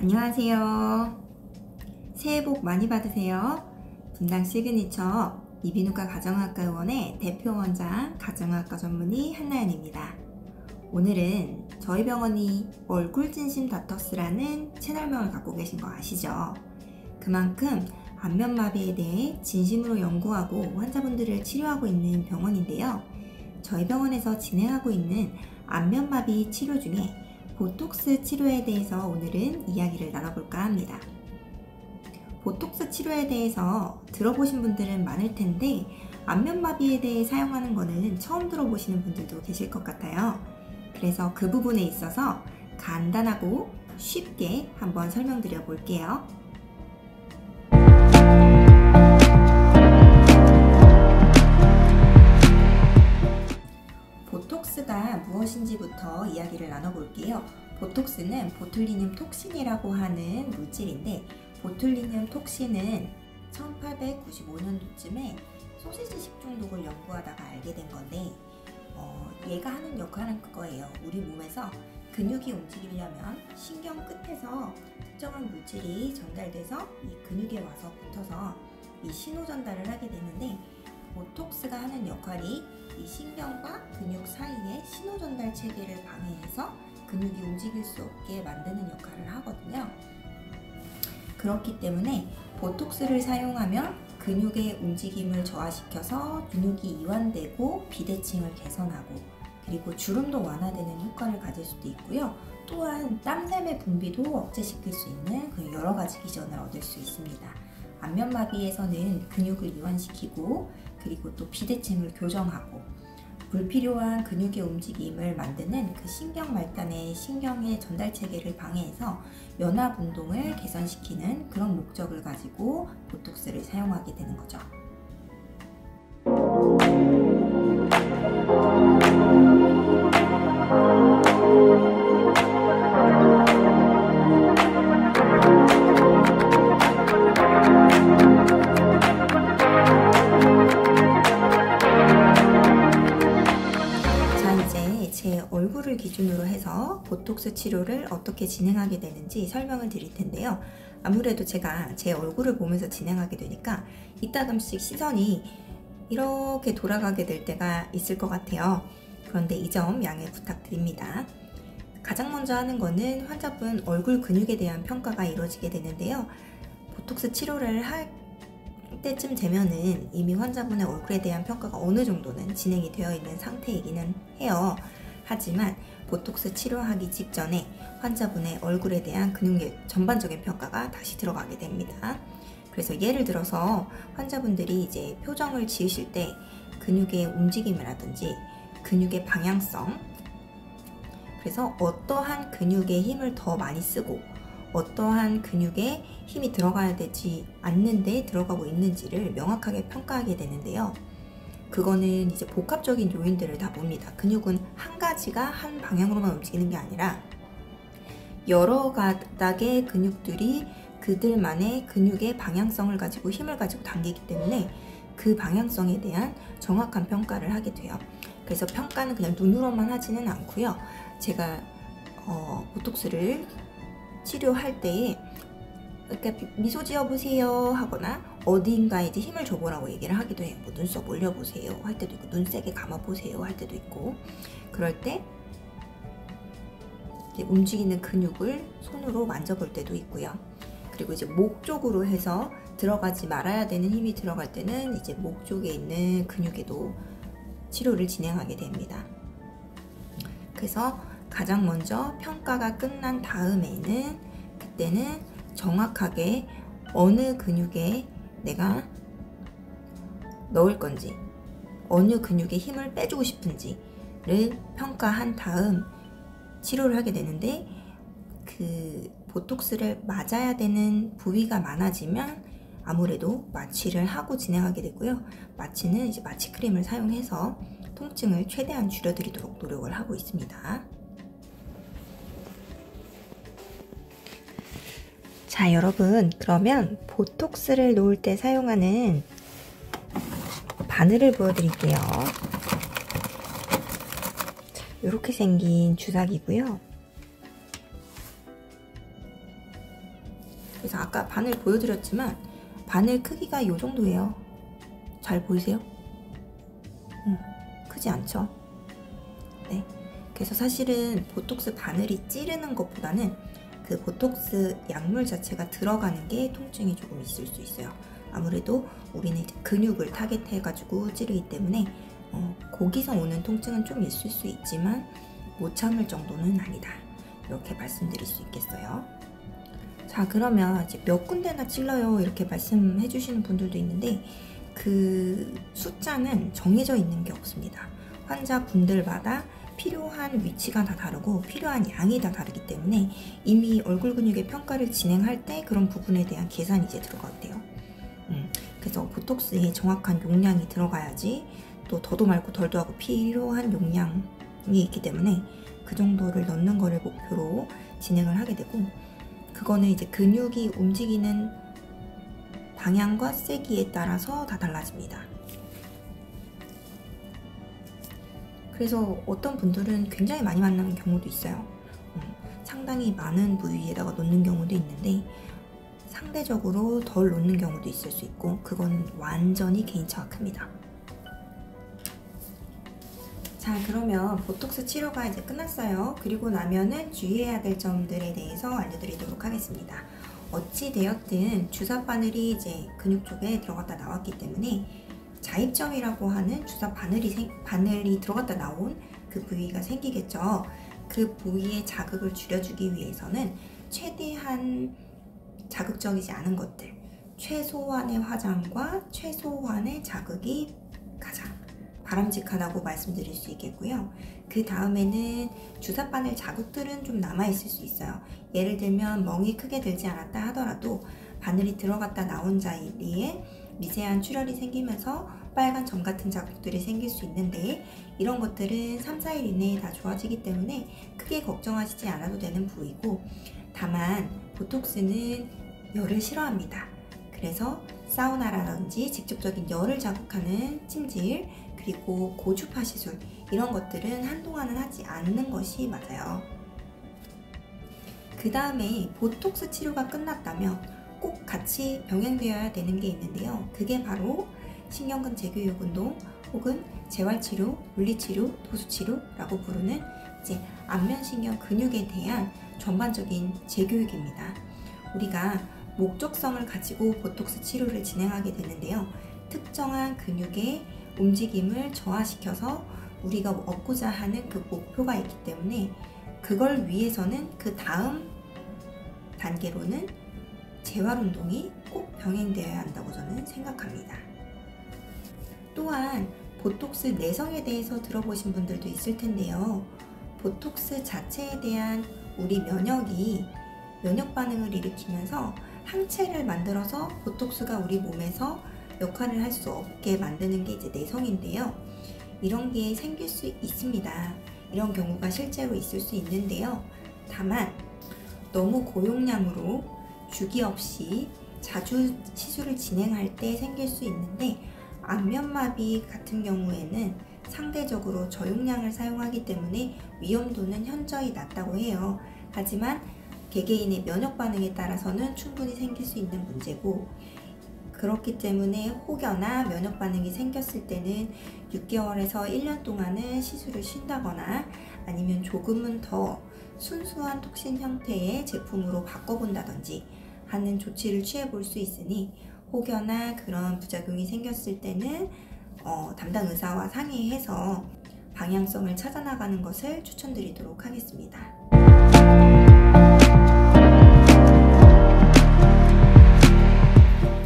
안녕하세요. 새해 복 많이 받으세요. 분당 시그니처 이비인후과 가정의학과 의원의 대표 원장 가정의학과 전문의 한나연입니다. 오늘은 저희 병원이 얼굴진심 닥터스라는 채널명을 갖고 계신 거 아시죠? 그만큼 안면마비에 대해 진심으로 연구하고 환자분들을 치료하고 있는 병원인데요. 저희 병원에서 진행하고 있는 안면마비 치료 중에 보톡스 치료에 대해서 오늘은 이야기를 나눠볼까 합니다. 보톡스 치료에 대해서 들어보신 분들은 많을 텐데 안면마비에 대해 사용하는 거는 처음 들어보시는 분들도 계실 것 같아요. 그래서 그 부분에 있어서 간단하고 쉽게 한번 설명드려 볼게요. 보톡스가 무엇인지부터 이야기를 나눠볼게요. 보톡스는 보툴리늄 톡신이라고 하는 물질인데, 보툴리늄 톡신은 1895년도쯤에 소시지 식중독을 연구하다가 알게 된 건데, 얘가 하는 역할은 그거예요. 우리 몸에서 근육이 움직이려면 신경 끝에서 특정한 물질이 전달돼서 이 근육에 와서 붙어서 이 신호 전달을 하게 되는데, 보톡스가 하는 역할이 이 신경과 근육 사이의 신호 전달 체계를 방해해서 근육이 움직일 수 없게 만드는 역할을 하거든요. 그렇기 때문에 보톡스를 사용하면 근육의 움직임을 저하시켜서 근육이 이완되고 비대칭을 개선하고, 그리고 주름도 완화되는 효과를 가질 수도 있고요. 또한 땀샘의 분비도 억제시킬 수 있는 그런 여러 가지 기전을 얻을 수 있습니다. 안면마비에서는 근육을 이완시키고, 그리고 또 비대칭을 교정하고, 불필요한 근육의 움직임을 만드는 그 신경 말단의 신경의 전달 체계를 방해해서 연합 운동을 개선시키는 그런 목적을 가지고 보톡스를 사용하게 되는 거죠. 제 얼굴을 기준으로 해서 보톡스 치료를 어떻게 진행하게 되는지 설명을 드릴 텐데요. 아무래도 제가 제 얼굴을 보면서 진행하게 되니까 이따금씩 시선이 이렇게 돌아가게 될 때가 있을 것 같아요. 그런데 이 점 양해 부탁드립니다. 가장 먼저 하는 거는 환자분 얼굴 근육에 대한 평가가 이루어지게 되는데요. 보톡스 치료를 할 때쯤 되면은 이미 환자분의 얼굴에 대한 평가가 어느 정도는 진행이 되어 있는 상태이기는 해요. 하지만 보톡스 치료하기 직전에 환자분의 얼굴에 대한 근육의 전반적인 평가가 다시 들어가게 됩니다. 그래서 예를 들어서 환자분들이 이제 표정을 지으실 때 근육의 움직임이라든지 근육의 방향성, 그래서 어떠한 근육에 힘을 더 많이 쓰고 어떠한 근육에 힘이 들어가야 되지 않는데 들어가고 있는지를 명확하게 평가하게 되는데요. 그거는 이제 복합적인 요인들을 다 봅니다. 근육은 한 가지가 한 방향으로만 움직이는 게 아니라 여러 가닥의 근육들이 그들만의 근육의 방향성을 가지고 힘을 가지고 당기기 때문에 그 방향성에 대한 정확한 평가를 하게 돼요. 그래서 평가는 그냥 눈으로만 하지는 않고요. 제가 보톡스를 치료할 때에 이렇게 미소 지어보세요 하거나 어디인가에 이제 힘을 줘보라고 얘기를 하기도 해요. 뭐 눈썹 올려보세요 할 때도 있고, 눈 세게 감아보세요 할 때도 있고, 그럴 때 이제 움직이는 근육을 손으로 만져볼 때도 있고요. 그리고 이제 목 쪽으로 해서 들어가지 말아야 되는 힘이 들어갈 때는 이제 목 쪽에 있는 근육에도 치료를 진행하게 됩니다. 그래서 가장 먼저 평가가 끝난 다음에는 그때는 정확하게 어느 근육에 내가 넣을 건지, 어느 근육에 힘을 빼주고 싶은지를 평가한 다음 치료를 하게 되는데, 그 보톡스를 맞아야 되는 부위가 많아지면 아무래도 마취를 하고 진행하게 되고요. 마취는 이제 마취 크림을 사용해서 통증을 최대한 줄여드리도록 노력을 하고 있습니다. 자, 여러분, 그러면 보톡스를 놓을 때 사용하는 바늘을 보여드릴게요. 이렇게 생긴 주사기고요. 그래서 아까 바늘 보여드렸지만 바늘 크기가 이 정도예요. 잘 보이세요? 크지 않죠? 네. 그래서 사실은 보톡스 바늘이 찌르는 것보다는 그 보톡스 약물 자체가 들어가는 게 통증이 조금 있을 수 있어요. 아무래도 우리는 이제 근육을 타겟해가지고 찌르기 때문에 거기서 오는 통증은 좀 있을 수 있지만 못 참을 정도는 아니다. 이렇게 말씀드릴 수 있겠어요. 자, 그러면 이제 몇 군데나 찔러요 이렇게 말씀해 주시는 분들도 있는데 그 숫자는 정해져 있는 게 없습니다. 환자분들마다 필요한 위치가 다 다르고 필요한 양이 다 다르기 때문에 이미 얼굴 근육의 평가를 진행할 때 그런 부분에 대한 계산이 이제 들어가대요. 그래서 보톡스에 정확한 용량이 들어가야지 또 더도 말고 덜도 하고 필요한 용량이 있기 때문에 그 정도를 넣는 거를 목표로 진행을 하게 되고, 그거는 이제 근육이 움직이는 방향과 세기에 따라서 다 달라집니다. 그래서 어떤 분들은 굉장히 많이 만나는 경우도 있어요. 상당히 많은 부위에다가 놓는 경우도 있는데 상대적으로 덜 놓는 경우도 있을 수 있고, 그건 완전히 개인차가 큽니다. 자, 그러면 보톡스 치료가 이제 끝났어요. 그리고 나면은 주의해야 될 점들에 대해서 알려드리도록 하겠습니다. 어찌 되었든 주사 바늘이 이제 근육 쪽에 들어갔다 나왔기 때문에 자입점이라고 하는 주사 바늘이 들어갔다 나온 그 부위가 생기겠죠. 그 부위의 자극을 줄여주기 위해서는 최대한 자극적이지 않은 것들, 최소한의 화장과 최소한의 자극이 가장 바람직하다고 말씀드릴 수 있겠고요. 그 다음에는 주사 바늘 자국들은 좀 남아있을 수 있어요. 예를 들면 멍이 크게 들지 않았다 하더라도 바늘이 들어갔다 나온 자리에 미세한 출혈이 생기면서 빨간 점 같은 자국들이 생길 수 있는데, 이런 것들은 3-4일 이내에 다 좋아지기 때문에 크게 걱정하시지 않아도 되는 부위고, 다만 보톡스는 열을 싫어합니다. 그래서 사우나라든지 직접적인 열을 자극하는 찜질, 그리고 고주파 시술, 이런 것들은 한동안은 하지 않는 것이 맞아요. 그 다음에 보톡스 치료가 끝났다면 꼭 같이 병행되어야 되는 게 있는데요. 그게 바로 신경근 재교육 운동 혹은 재활치료, 물리치료, 도수치료라고 부르는 이제 안면신경 근육에 대한 전반적인 재교육입니다. 우리가 목적성을 가지고 보톡스 치료를 진행하게 되는데요. 특정한 근육의 움직임을 저하시켜서 우리가 얻고자 하는 그 목표가 있기 때문에 그걸 위해서는 그 다음 단계로는 재활운동이 꼭 병행되어야 한다고 저는 생각합니다. 또한 보톡스 내성에 대해서 들어보신 분들도 있을 텐데요. 보톡스 자체에 대한 우리 면역이 면역 반응을 일으키면서 항체를 만들어서 보톡스가 우리 몸에서 역할을 할 수 없게 만드는 게 이제 내성인데요. 이런 게 생길 수 있습니다. 이런 경우가 실제로 있을 수 있는데요. 다만 너무 고용량으로 주기 없이 자주 시술을 진행할 때 생길 수 있는데, 안면마비 같은 경우에는 상대적으로 저용량을 사용하기 때문에 위험도는 현저히 낮다고 해요. 하지만 개개인의 면역 반응에 따라서는 충분히 생길 수 있는 문제고, 그렇기 때문에 혹여나 면역 반응이 생겼을 때는 6개월에서 1년 동안은 시술을 쉰다거나 아니면 조금은 더 순수한 톡신 형태의 제품으로 바꿔본다든지 하는 조치를 취해볼 수 있으니, 혹여나 그런 부작용이 생겼을 때는 담당 의사와 상의해서 방향성을 찾아나가는 것을 추천드리도록 하겠습니다.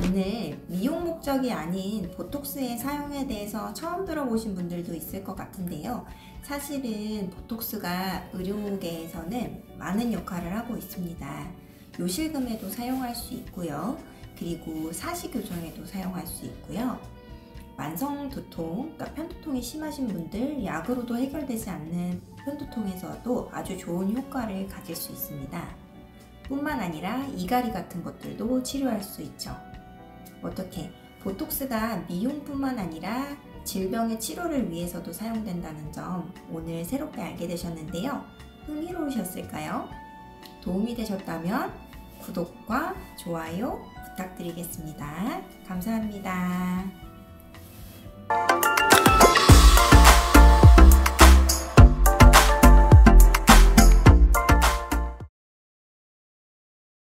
오늘 미용 목적이 아닌 보톡스의 사용에 대해서 처음 들어보신 분들도 있을 것 같은데요. 사실은 보톡스가 의료계에서는 많은 역할을 하고 있습니다. 요실금에도 사용할 수 있고요. 그리고 사시교정에도 사용할 수 있고요. 만성두통, 그러니까 편두통이 심하신 분들, 약으로도 해결되지 않는 편두통에서도 아주 좋은 효과를 가질 수 있습니다. 뿐만 아니라 이갈이 같은 것들도 치료할 수 있죠. 어떻게 보톡스가 미용뿐만 아니라 질병의 치료를 위해서도 사용된다는 점 오늘 새롭게 알게 되셨는데요. 흥미로우셨을까요? 도움이 되셨다면 구독과 좋아요 부탁드리겠습니다. 감사합니다.